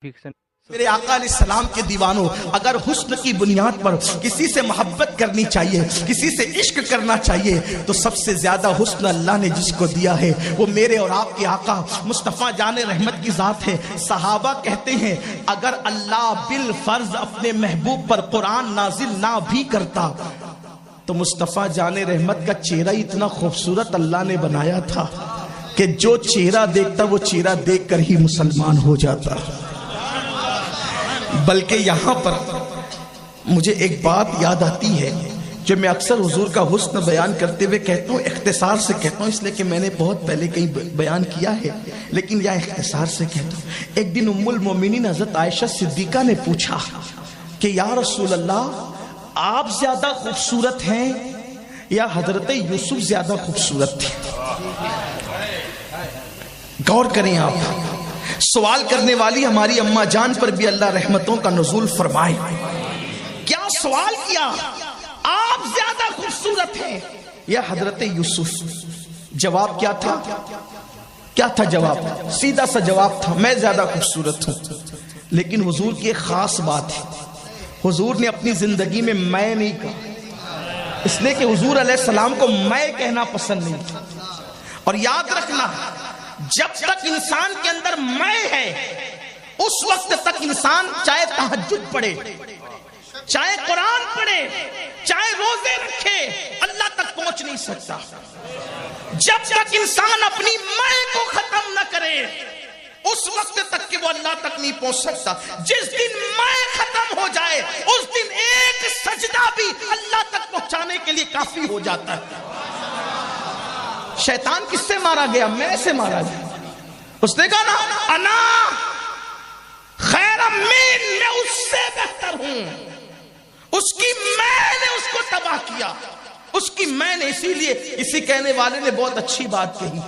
میرے آقا علیہ السلام کے دیوانوں، اگر حسن کی بنیاد پر کسی سے محبت کرنی چاہیے، کسی سے عشق کرنا چاہیے، تو سب سے زیادہ حسن اللہ نے جس کو دیا ہے وہ میرے اور آپ کے آقا مصطفیٰ جان رحمت کی ذات ہے۔ صحابہ کہتے ہیں اگر اللہ بالفرض اپنے محبوب پر قرآن نازل نہ بھی کرتا تو مصطفیٰ جان رحمت کا چہرہ اتنا خوبصورت اللہ نے بنایا تھا کہ جو چہرہ دیکھتا وہ چہرہ دیکھ کر ہی مسلمان ہو جاتا۔ بلکہ یہاں پر مجھے ایک بات یاد آتی ہے جو میں اکثر حضور کا حسن بیان کرتے ہوئے کہتا ہوں، اختصار سے کہتا ہوں اس لیے کہ میں نے بہت پہلے کہیں بیان کیا ہے، لیکن یہاں اختصار سے کہتا ہوں۔ ایک دن ام المومنین حضرت عائشہ صدیقہ نے پوچھا کہ یا رسول اللہ، آپ زیادہ خوبصورت ہیں یا حضرت یوسف زیادہ خوبصورت تھے؟ غور کریں آپ، سوال کرنے والی ہماری اماں جان پر بھی اللہ رحمتوں کا نزول فرمائے۔ کیا سوال کیا؟ آپ زیادہ خوبصورت ہیں یا حضرت یوسف؟ جواب کیا تھا؟ کیا تھا جواب؟ سیدھا سا جواب تھا، میں زیادہ خوبصورت ہوں۔ لیکن حضور کی ایک خاص بات ہے، حضور نے اپنی زندگی میں نہیں کہا، اس لیے کہ حضور علیہ السلام کو میں کہنا پسند نہیں تھا۔ اور یاد رکھنا، جب تک انسان کے اندر میں ہے اس وقت تک انسان چاہے تہجد پڑھے، چاہے قرآن پڑھے، چاہے روزے رکھے، اللہ تک پہنچ نہیں سکتا۔ جب تک انسان اپنی میں کو ختم نہ کرے اس وقت تک کہ وہ اللہ تک نہیں پہنچ سکتا۔ جس دن میں ختم ہو جائے اس دن ایک سجدہ بھی اللہ تک پہنچانے کے لیے کافی ہو جاتا ہے۔ شیطان کس سے مارا گیا؟ میں سے مارا گیا۔ اس نے کہا نا انا خیر من، میں اس سے بہتر ہوں۔ اس کی میں نے اس کو تباہ کیا، اس کی میں نے۔ اسی لیے اسی کہنے والے نے بہت اچھی بات کہی،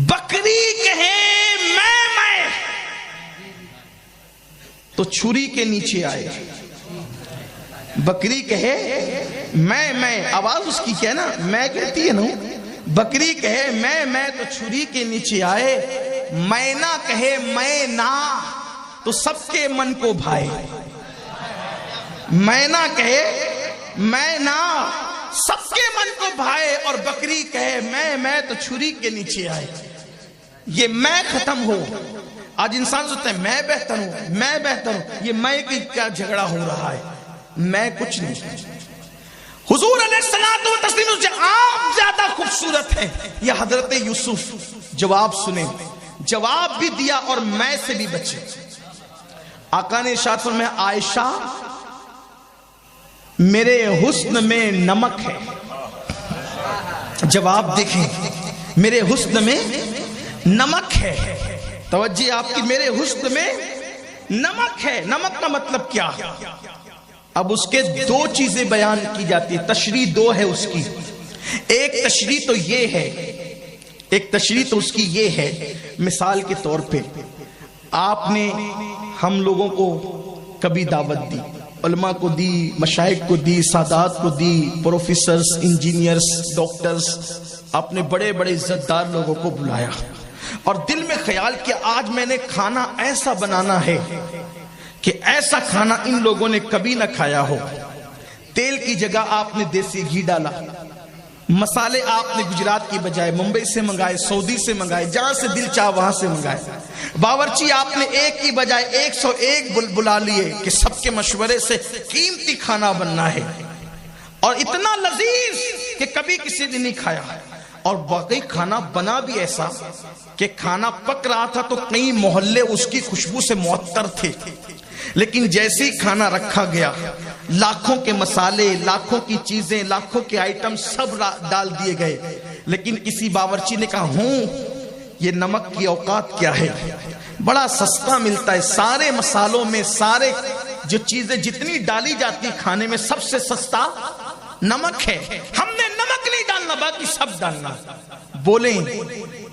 بکری کہے میں تو چھری کے نیچے آئے، بکری کہے میں آواز اس کی کیا ہے نا، میں کہتی ہے نا، بکری کہے میں تو چھری کے نیچے آئے، مینا کہے میں نہ تو سب کے من کو بھائے۔ مینا کہے میں نہ سب کے من کو بھائے، اور بکری کہے میں تو چھری کے نیچے آئے۔ یہ میں ختم ہو۔ آج انسان سوچتا ہے میں بہتر ہوں، یہ میں کی کیا جھگڑا ہو رہا ہے؟ میں کچھ نہیں۔ حضور علیہ الصلوۃ والتسلیم سے آپ زیادہ خوبصورت ہیں یا حضرت یوسف؟ جواب سنیں، جواب بھی دیا اور میں سے بھی بچے۔ آقا نے ارشاد فرمایا عائشہ میرے حسن میں نمک ہے۔ جواب دیکھیں، میرے حسن میں نمک ہے۔ توجہ آپ کی، میرے حسن میں نمک ہے۔ نمک کا مطلب کیا؟ اب اس کے دو چیزیں بیان کی جاتی ہیں، تشریح دو ہے اس کی۔ ایک تشریح تو یہ ہے، ایک تشریح تو اس کی یہ ہے، مثال کے طور پہ آپ نے ہم لوگوں کو کبھی دعوت دی، علماء کو دی، مشائخ کو دی، سادات کو دی، پروفیسرز، انجینئرز، ڈاکٹرز، آپ نے بڑے بڑے عزت دار لوگوں کو بلایا اور دل میں خیال کیا آج میں نے کھانا ایسا بنانا ہے کہ ایسا کھانا ان لوگوں نے کبھی نہ کھایا ہو۔ تیل کی جگہ آپ نے دیسی گھی ڈالا، مسالے آپ نے گجرات کی بجائے ممبئی سے منگائے، سعودی سے منگائے، جہاں سے دل چاہ وہاں سے منگائے۔ باورچی آپ نے ایک کی بجائے 101 بلا لیے کہ سب کے مشورے سے قیمتی کھانا بننا ہے، اور اتنا لذیذ کہ کبھی کسی نے نہیں کھایا۔ اور واقعی کھانا بنا بھی ایسا کہ کھانا پک رہا تھا تو کئی محلے اس کی خوشبو سے معطر تھے، لیکن جیسے ہی کھانا رکھا گیا لاکھوں کے مسالے، لاکھوں کی چیزیں، لاکھوں کے آئٹم سب ڈال دیے گئے، لیکن کسی باورچی نے کہا یہ نمک کی اوقات کیا ہے، بڑا سستا ملتا ہے، سارے مسالوں میں سارے جو چیزیں جتنی ڈالی جاتی کھانے میں سب سے سستا نمک ہے، ہم نے نمک نہیں ڈالنا باقی سب ڈالنا۔ بولیں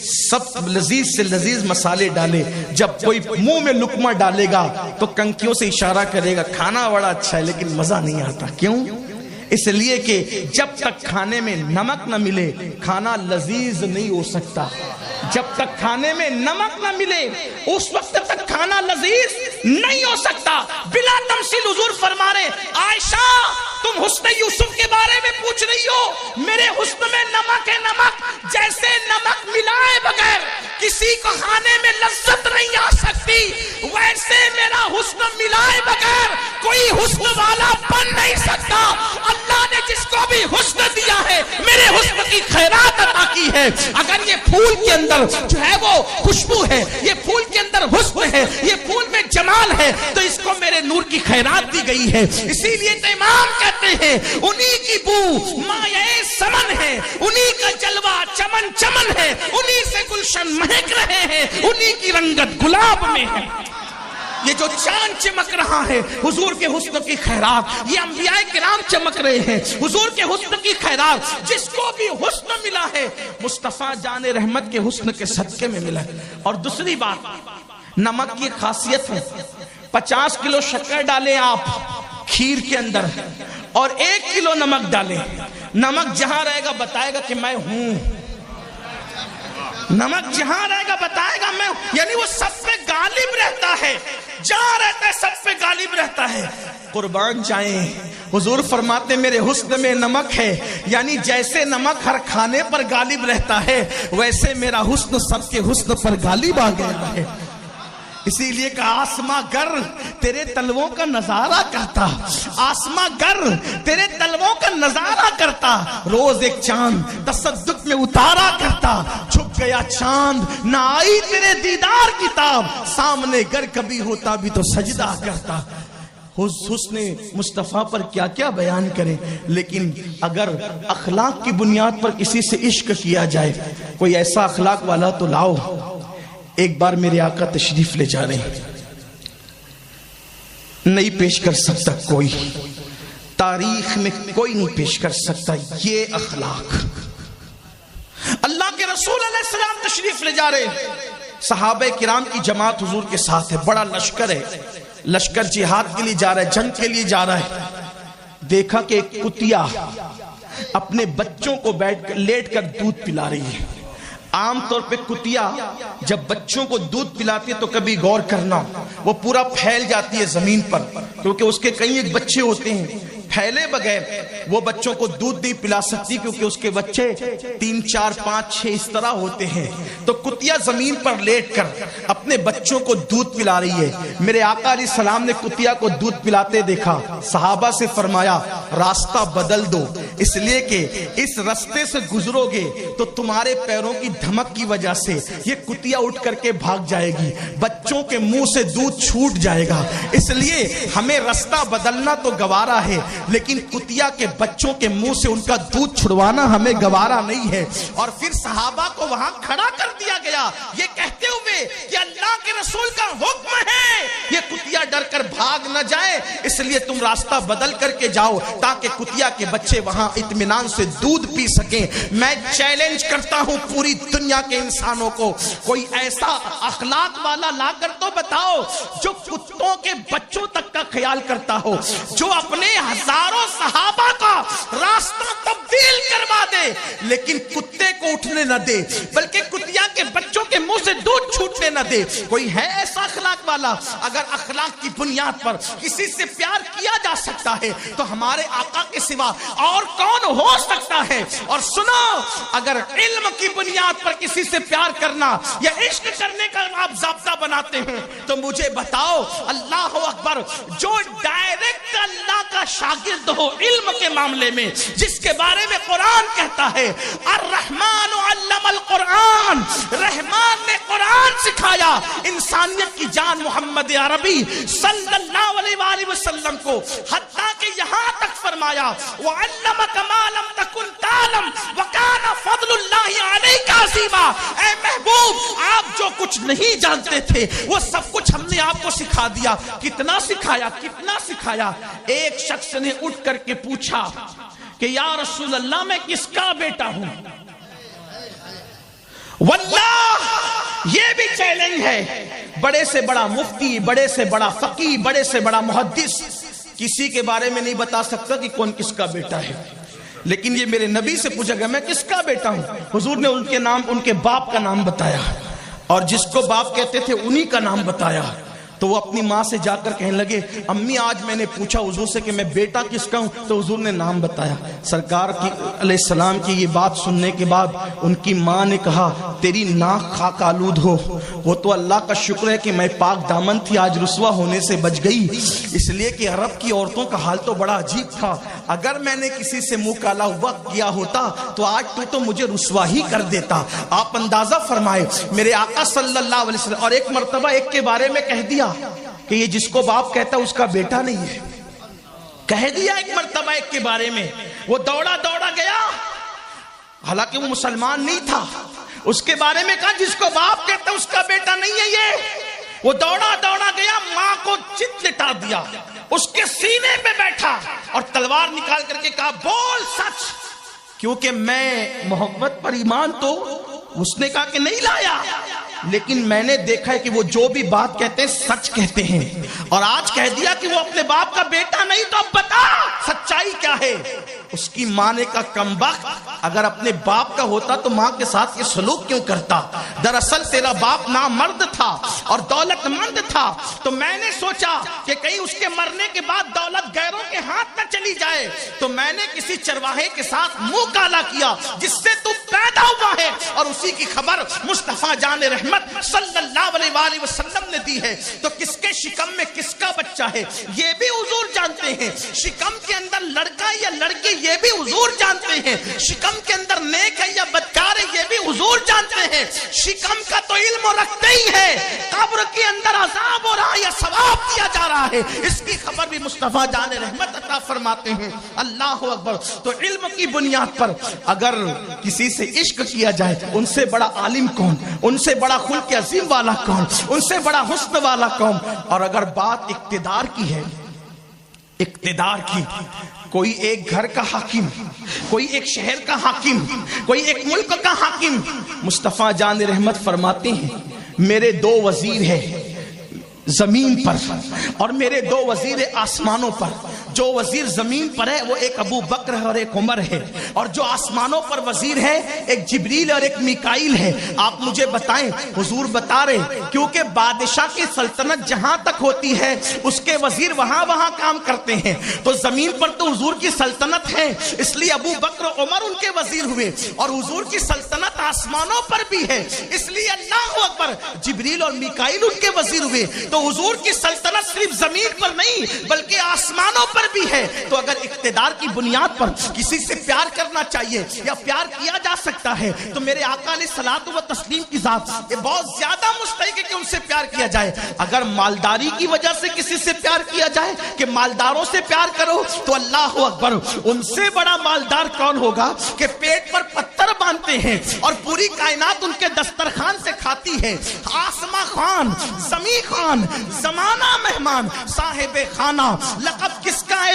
سب لذیذ سے لذیذ مسالے ڈالے، جب کوئی منہ میں لقمہ ڈالے گا تو کنکیوں سے اشارہ کرے گا کھانا بڑا اچھا ہے لیکن مزہ نہیں آتا۔ کیوں؟ اس لیے کہ جب تک کھانے میں نمک نہ ملے کھانا لذیذ نہیں ہو سکتا. جب تک کھانے میں نمک نہ ملے اس وقت تک کھانا لذیذ نہیں ہو سکتا. بلا تمثیل حضور فرما رہے عائشہ تم حسن یوسف کے بارے میں پوچھ رہی ہو, میرے حسن میں نمک ہے. نمک جیسے نمک ملائے بغیر کسی کو کھانے میں لذت نہیں آ سکتی, ویسے میرا حسن ملائے بغیر کوئی حسن والا بن نہیں سکتا. اللہ نے جس کو بھی حسن دیا ہے میرے حسن کی خیرات عطا کی ہے. اگر یہ پھول کے اندر جو ہے وہ خوشبو ہے, یہ پھول کے اندر حسن ہے, یہ پھول میں جمال ہے, تو اس کو میرے نور کی خیرات دی گئی ہے. اسی لیے تو امام کہتے ہیں انہی کی بو مایہ سمن ہے, انہی کا جلوہ چمن چمن ہے, انہی سے گلشن مہک رہے ہیں, انہی کی رنگت گلاب میں ہے. یہ جو چاند چمک رہا ہے حضور کے حسن کی خیرات, یہ انبیاء کرام چمک رہے ہیں حضور کے حسن کی خیرات. جس کو بھی حسن ملا ہے مصطفیٰ جان رحمت کے حسن کے صدقے میں ملا ہے. اور دوسری بات نمک کی خاصیت ہے, 50 کلو شکر ڈالیں آپ کھیر کے اندر اور 1 کلو نمک ڈالیں, نمک جہاں رہے گا بتائے گا کہ میں ہوں. نمک جہاں رہے گا بتائے گا میں, یعنی وہ سب پہ غالب رہتا ہے, جہاں رہتا ہے سب پہ غالب رہتا ہے. قربان جائیں حضور فرماتے میرے حسن میں نمک ہے, یعنی جیسے نمک ہر کھانے پر غالب رہتا ہے ویسے میرا حسن سب کے حسن پر غالب آ گیا ہے. اسی لیے کہ آسماں گر تیرے تلووں کا نظارہ کرتا, آسماں گر تیرے تلووں کا نظارہ کرتا, روز ایک چاند تصدق میں اتارا کرتا, چھپ گیا چاند نہ آئی تیرے دیدار کتاب, سامنے گر کبھی ہوتا بھی تو سجدہ کرتا. حسن مصطفیٰ پر کیا کیا بیان کریں, لیکن اگر اخلاق کی بنیاد پر کسی سے عشق کیا جائے, کوئی ایسا اخلاق والا تو لاؤ. ایک بار میرے آقا تشریف لے جا رہے ہیں, نہیں پیش کر سکتا کوئی, تاریخ میں کوئی نہیں پیش کر سکتا یہ اخلاق. اللہ کے رسول علیہ السلام تشریف لے جا رہے ہیں, صحابہ کرام کی جماعت حضور کے ساتھ ہے, بڑا لشکر ہے, لشکر جہاد کے لیے جا رہا ہے, جنگ کے لیے جا رہا ہے. دیکھا کہ ایک کتیا اپنے بچوں کو لیٹ کر دودھ پلا رہی ہے. عام طور پہ کتیا جب بچوں کو دودھ پلاتی ہے تو کبھی غور کرنا وہ پورا پھیل جاتی ہے زمین پر, کیونکہ اس کے کئی ایک بچے ہوتے ہیں, پھیلے بغیر وہ بچوں کو دودھ نہیں پلا سکتی کیونکہ اس کے بچے 3 4 5 6 اس طرح ہوتے ہیں. تو کتیا زمین پر لیٹ کر اپنے بچوں کو دودھ پلا رہی ہے. میرے آقا علیہ السلام نے کتیا کو دودھ پلاتے دیکھا, صحابہ سے فرمایا راستہ بدل دو, اس لیے کہ اس راستے سے گزرو گے تو تمہارے پیروں کی دھمک کی وجہ سے یہ کتیا اٹھ کر کے بھاگ جائے گی, بچوں کے منہ سے دودھ چھوٹ جائے گا, اس لیے ہمیں راستہ بدلنا تو گوارا ہے لیکن کتیا کے بچوں کے منہ سے ان کا دودھ چھڑوانا ہمیں گوارا نہیں ہے. اور پھر صحابہ کو وہاں کھڑا کر دیا گیا یہ کہتے ہوئے کہ اللہ کے رسول کا حکم ہے یہ کتیا ڈر کر بھاگ نہ جائے, اس لیے تم راستہ بدل کر کے جاؤ تاکہ کتیا کے بچے وہاں اطمینان سے دودھ پی سکیں. میں چیلنج کرتا ہوں پوری دنیا کے انسانوں کو, کوئی ایسا اخلاق والا لا کر تو بتاؤ جو کتوں کے بچوں تک کا خیال کرتا ہو, جو اپنے ہزاروں صحابہ کا راستہ تبدیل کروا دے لیکن کتے کو اٹھنے نہ دے بلکہ کتیا کے بچوں کے منہ سے دودھ چھوٹنے نہ دے. کوئی ہے ایسا اخلاق والا؟ اگر اخلاق کی بنیاد پر کسی سے پیار کیا جا سکتا ہے تو ہمارے آقا کے سوا اور کون ہو سکتا ہے؟ اور سنو, اگر علم کی بنیاد پر کسی سے پیار کرنا یا عشق کرنے کا آپ ضابطہ بناتے ہیں تو مجھے بتاؤ, اللہ اکبر, جو ڈائریکٹ اللہ کا شاگرد ہو علم کے معاملے میں, جس کے بارے میں قرآن کہتا ہے الرحمن علم القرآن, رحمان نے قرآن سکھایا انسانیت کی جان محمد عربی صلی اللہ علیہ وآلہ وسلم کو, حتیٰ کہ یہاں تک فرمایا وعلمک ما لم تکن تعلم وکان فضل اللہ علیک عظیما. اے محبوب آپ جو کچھ نہیں جانتے تھے وہ سب کچھ ہم نے آپ کو سکھا دیا. کتنا سکھایا, کتنا سکھایا. ایک شخص نے اٹھ کر کے پوچھا کہ یا رسول اللہ میں کس کا بیٹا ہوں؟ واللہ یہ بھی چیلنج ہے, بڑے سے بڑا مفتی, بڑے سے بڑا فقیہ, بڑے سے بڑا محدث کسی کے بارے میں نہیں بتا سکتا کہ کون کس کا بیٹا ہے، لیکن یہ میرے نبی سے پوچھا گیا میں کس کا بیٹا ہوں، حضور نے ان کے نام، ان کے باپ کا نام بتایا، اور جس کو باپ کہتے تھے انہی کا نام بتایا۔ تو وہ اپنی ماں سے جا کر کہنے لگے امی آج میں نے پوچھا حضور سے کہ میں بیٹا کس کا ہوں، تو حضور نے نام بتایا۔ سرکار کی علیہ السلام کی یہ بات سننے کے بعد ان کی ماں نے کہا تیری ناک خاک آلود ہو، وہ تو اللہ کا شکر ہے کہ میں پاک دامن تھی، آج رسوا ہونے سے بچ گئی، اس لیے کہ عرب کی عورتوں کا حال تو بڑا عجیب تھا، اگر میں نے کسی سے منہ کالا ہوا کیا ہوتا تو آج تو مجھے رسوا ہی کر دیتا۔ آپ اندازہ فرمائے میرے آقا صلی اللہ علیہ وسلم، اور ایک مرتبہ ایک کے بارے میں کہہ دیا کہ یہ جس کو باپ کہتا اس کا بیٹا نہیں ہے، کہہ دیا ایک مرتبہ ایک کے بارے میں، وہ دوڑا گیا، حالانکہ وہ مسلمان نہیں تھا، اس کے بارے میں کہا جس کو باپ کہتا اس کا بیٹا نہیں ہے یہ، وہ دوڑا گیا، ماں کو چت لٹا دیا، اس کے سینے پہ بیٹھا اور تلوار نکال کر کے کہا بول سچ، کیونکہ میں محبت پر ایمان تو اس نے کہا کہ نہیں لایا، لیکن میں نے دیکھا ہے کہ وہ جو بھی بات کہتے ہیں سچ کہتے ہیں، اور آج کہہ دیا کہ وہ اپنے باپ کا بیٹا نہیں، تو اب بتا سچائی کیا ہے۔ اس کی ماں نے کہا کمبخت، اگر اپنے باپ کا ہوتا تو ماں کے ساتھ یہ سلوک کیوں کرتا، دراصل تیرا باپ نامرد تھا اور دولت مند تھا، تو میں نے سوچا کہ کہیں اس کے مرنے کے بعد دولت غیروں کے ہاتھ نہ چلی جائے، تو میں نے کسی چرواہے کے ساتھ منہ کالا کیا جس سے تو پیدا ہوا ہے، اور اسی کی خبر مصطفیٰ جان رحمت صلی اللہ علیہ وآلہ وسلم نے دی ہے، تو کس کے شکم میں کس کا بچہ ہے یہ بھی حضور جانتے ہیں، شکم کے اندر لڑکا یا لڑکی یہ بھی حضور جانتے ہیں، شکم کے اندر نیک ہے یا بدکار ہے یہ بھی حضور جانتے ہیں، شکم کا تو علم رکھتے ہی ہے، قبر کے اندر عذاب ہو رہا یا ثواب دیا جا رہا ہے اس کی خبر بھی مصطفیٰ جان رحمت عطا فرماتے ہیں۔ اللہ اکبر۔ تو علم کی بنیاد پر اگر کسی سے عشق کیا جائے، ان سے بڑا عالم کون، ان سے بڑا خلق عظیم والا کون، ان سے بڑا حسن والا کون، اور اگر بات اقتدار کی ہے، اقتدار کی، کوئی ایک گھر کا حاکم، کوئی ایک شہر کا حاکم، کوئی ایک ملک کا حاکم، مصطفیٰ جان رحمت فرماتے ہیں میرے دو وزیر ہیں زمین پر اور میرے دو وزیر آسمانوں پر، جو وزیر زمین پر ہے وہ ایک ابو بکر ہے اور ایک عمر ہے، اور جو آسمانوں پر وزیر ہے ایک جبریل اور ایک میکائیل ہے۔ آپ مجھے بتائیں، حضور بتا رہے کیونکہ بادشاہ کی سلطنت جہاں تک ہوتی ہے اس کے وزیر وہاں کام کرتے ہیں، تو زمین پر تو حضور کی سلطنت ہے، اس لیے ابو بکر عمر ان کے وزیر ہوئے، اور حضور کی سلطنت آسمانوں پر بھی ہے، اس لیے اللہ اکبر جبریل اور میکائیل ان کے وزیر ہوئے، تو حضور کی سلطنت صرف زمین پر نہیں بلکہ آسمانوں پر بھی ہے۔ تو اگر اقتدار کی بنیاد پر کسی سے پیار کرنا چاہیے یا پیار کیا جا سکتا ہے تو میرے آقا علیہ الصلوۃ والتسلیم کی ذات یہ بہت زیادہ مستحق ہے کہ ان سے پیار کیا جائے۔ اگر مالداری کی وجہ سے کسی سے پیار کیا جائے کہ مالداروں سے پیار کرو تو اللہ اکبر، ان سے بڑا مالدار کون ہوگا کہ پیٹ پر پتھر باندھتے ہیں اور پوری کائنات ان کے دسترخوان سے کھاتی ہے۔ آسماں خان، زمیں خان، زمانہ مہمان، صاحب خانہ، لقب کس کا ہے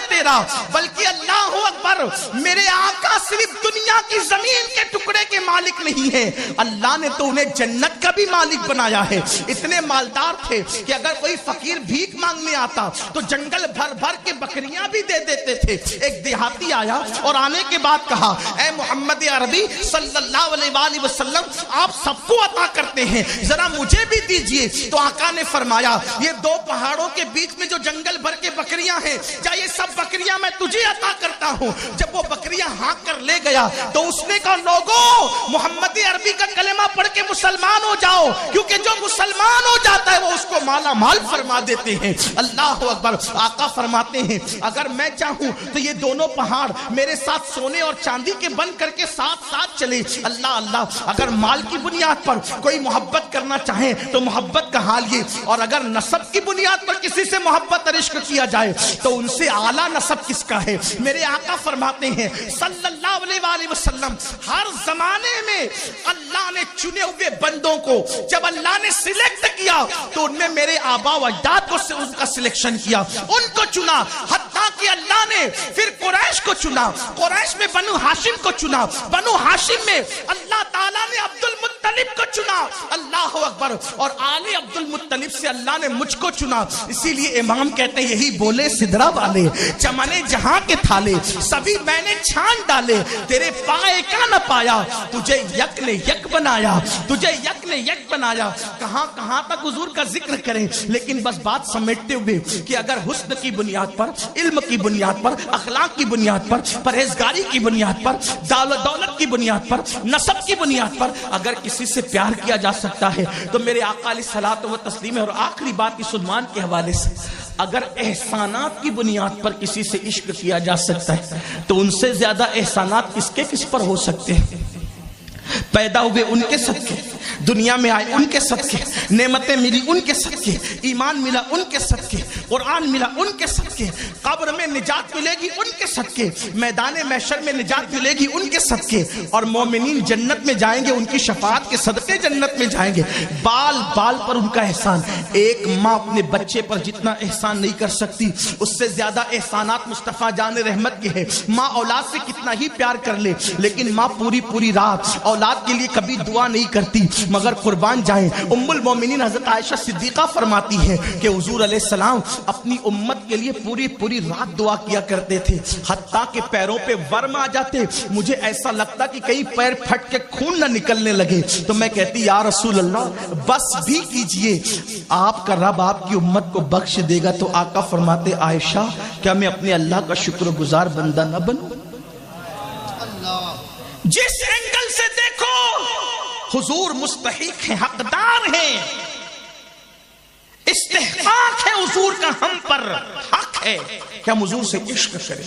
تیرا، بلکہ اللہ اکبر میرے آقا صرف دنیا کی زمین کے ٹکڑے کے مالک نہیں ہے، اللہ نے تو انہیں جنت کا بھی مالک بنایا ہے۔ اتنے مالدار تھے کہ اگر کوئی فقیر بھیک مانگنے آتا تو جنگل بھر کے بکریاں بھی دے دیتے تھے۔ ایک دیہاتی آیا اور آنے کے بعد کہا اے محمد عربی صلی اللہ علیہ وآلہ وسلم، آپ سب کو عطا کرتے ہیں، ذرا مجھے بھی دیجئے۔ تو آقا نے فرمایا یہ دو پہاڑوں کے بیچ میں جو جنگل بھر کے بکریاں ہیں، کیا یہ سب بکریاں میں تجھے عطا کرتا ہوں؟ جب وہ بکریاں ہانک کر لے گیا تو اس نے کہا لوگو محمد عربی کا کلمہ پڑھ کے مسلمان ہو جاؤ، کیونکہ جو مسلمان ہو جاتا ہے وہ اس کو مالا مال فرما دیتے ہیں۔ اللہ اکبر۔ آقا فرماتے ہیں اگر میں چاہوں تو یہ دونوں پہاڑ میرے ساتھ سونے اور چاندی کے بن کر کے ساتھ چلے۔ اللہ، اگر مال کی بنیاد پر کوئی محبت کرنا چاہے تو محبت کا حال یہ، اور اگر نسب کی بنیاد پر کسی سے محبت اور عشق کیا جائے تو ان سے اعلیٰ نسب کس کا ہے؟ میرے آقا فرماتے ہیں صلی اللہ علیہ وآلہ وسلم ہر زمانے میں اللہ نے چنے ہوئے بندوں کو جب اللہ نے سلیکٹ کیا تو ان میں میرے آبا و اجداد کو ان کا سلیکشن کیا، ان کو چنا، حتیٰ کہ اللہ نے پھر قریش کو چنا، قریش میں بنو ہاشم کو چنا، بنو ہاشم میں اللہ تعالیٰ نے عبد المطلب مطلب کو چنا، اللہ اکبر، اور آل عبد المطلب سے اللہ نے مجھ کو چنا۔ اسی لیے امام کہتے ہیں یہی بولے سدرا والے، چمنے جہاں کے تھالے سبھی میں نے چھان ڈالے، تیرے پائے کا نہ پایا، تجھے یک نے یک بنایا، تجھے یک نے یک بنایا۔ کہاں کہاں تک حضور کا ذکر کریں، لیکن بس بات سمیٹتے ہوئے کہ اگر حسن کی بنیاد پر، علم کی بنیاد پر، اخلاق کی بنیاد پر، پرہیزگاری کی بنیاد پر، دولت کی بنیاد پر، نسب کی بنیاد پر اگر کسی سے پیار کیا جا سکتا ہے تو میرے آقا علیہ الصلوۃ والتسلیم ہے۔ اور آخری بات اس عنوان کے حوالے سے، اگر احسانات کی بنیاد پر کسی سے عشق کیا جا سکتا ہے تو ان سے زیادہ احسانات کس پر ہو سکتے ہیں؟ پیدا ہوئے ان کے صدقے، دنیا میں آئے ان کے صدقے، نعمتیں ملی ان کے صدقے، ایمان ملا ان کے صدقے، قرآن ملا ان کے صدقے، قبر میں نجات ملے گی ان کے صدقے، میدان محشر میں نجات ملے گی ان کے صدقے، اور مومنین جنت میں جائیں گے ان کی شفاعت کے صدقے جنت میں جائیں گے۔ بال بال پر ان کا احسان۔ ایک ماں اپنے بچے پر جتنا احسان نہیں کر سکتی، اس سے زیادہ احسانات مصطفیٰ جان رحمت کے ہیں۔ ماں اولاد سے کتنا ہی پیار کر لے، لیکن ماں پوری رات اولاد کے لیے کبھی دعا نہیں کرتی، مگر قربان جائیں ام المومنین حضرت عائشہ صدیقہ فرماتی ہے کہ حضور علیہ السلام اپنی امت کے لیے پوری رات دعا کیا کرتے تھے، حتیٰ کہ پیروں پہ ورم آ جاتے، مجھے ایسا لگتا کہ کئی پیر پھٹ کے خون نہ نکلنے لگے، تو میں کہتی یا رسول اللہ بس بھی کیجئے، آپ کا رب آپ کی امت کو بخش دے گا۔ تو آقا فرماتے عائشہ کیا میں اپنے اللہ کا شکر گزار بندہ نہ بنوں؟ جس اینگل سے دیکھو حضور مستحق ہیں، حقدار ہیں، استحقاق ہے حضور کا ہم پر، حق ہے کہ ہم حضور سے عشق کریں۔